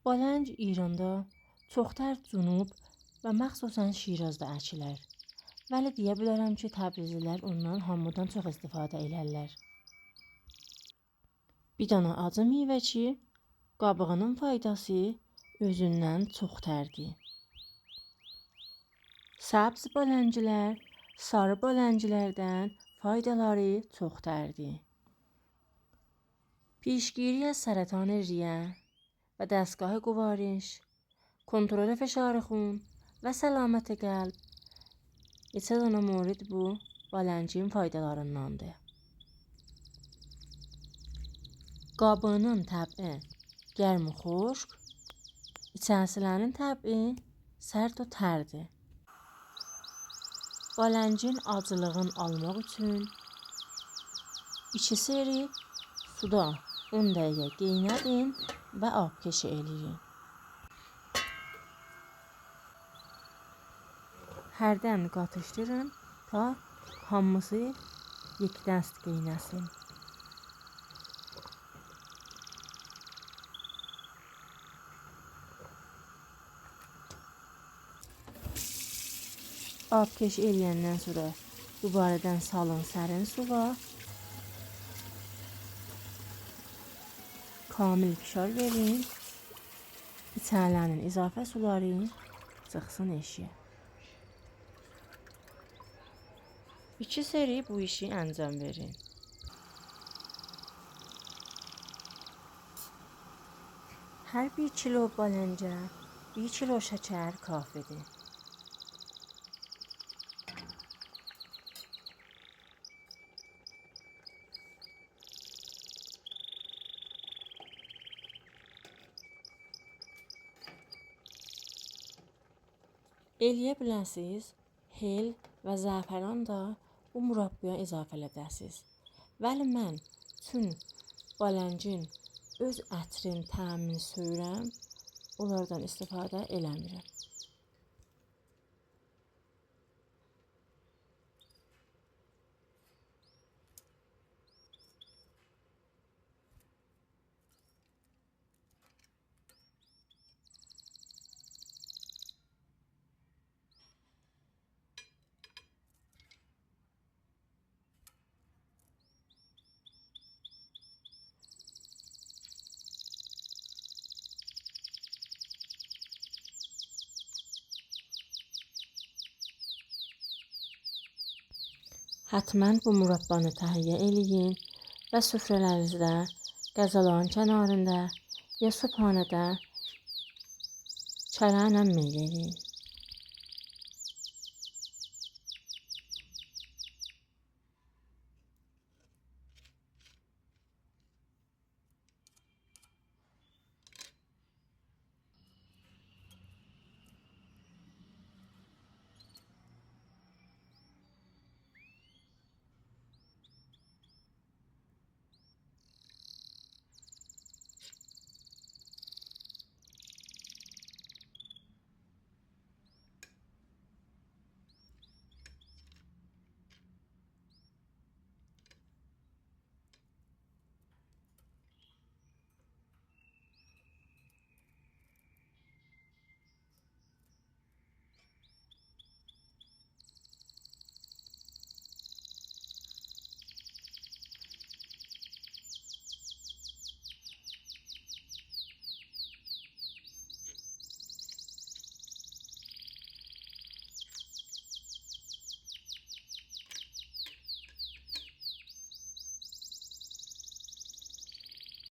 Balənc İranda çoxtər Cənub və məxsusən Şirazda əkilər. Vəli deyə bilərəm ki, Təbrizlilər ondan hamıdan çox istifadə edirlər. Bir dənə acı meyvə ki, qabığının faydası özündən çoxtərdir. Səbz baləncilər sarı baləncilərdən faydaları çoxtərdir. پیشگیری از سرطان ریه و دستگاه گوارش، کنترل فشار خون و سلامت قلب neçə dənə mövrid bu baləncin faydalarındandır. Qabığının təbii gərm və xuşk, içərisilərinin təbii sərt və tərdir. Baləncin acılığını almaq üçün 2 seri suda 10 dəqiqə qaynadın və abkeşi eləyin. Hərdən qatışdırın ta hamısı yekdəst qaynasın. Abkeş eləyəndən sonra dubarədən salın sərin suya. Kamil fişar verin. İçərilərinin izafə suları çıxsın eşiyə. 2 seri bu işi əncam verin. Hər 1 kilo baləncə 1 kilo şəkər kafidir. Eləyə bilərsiniz, hel və zəfəran da bu murabbaya izafə edəsiniz. Vəli mən üçün baləncin öz ətrin təmini söyürəm, onlardan istifadə eləmirəm. Hətmən bu murabbanı təhiyyə eləyin və süfrələrinizdə, qəzaların kənarında ya sübhanədə çərənlə meyləyin.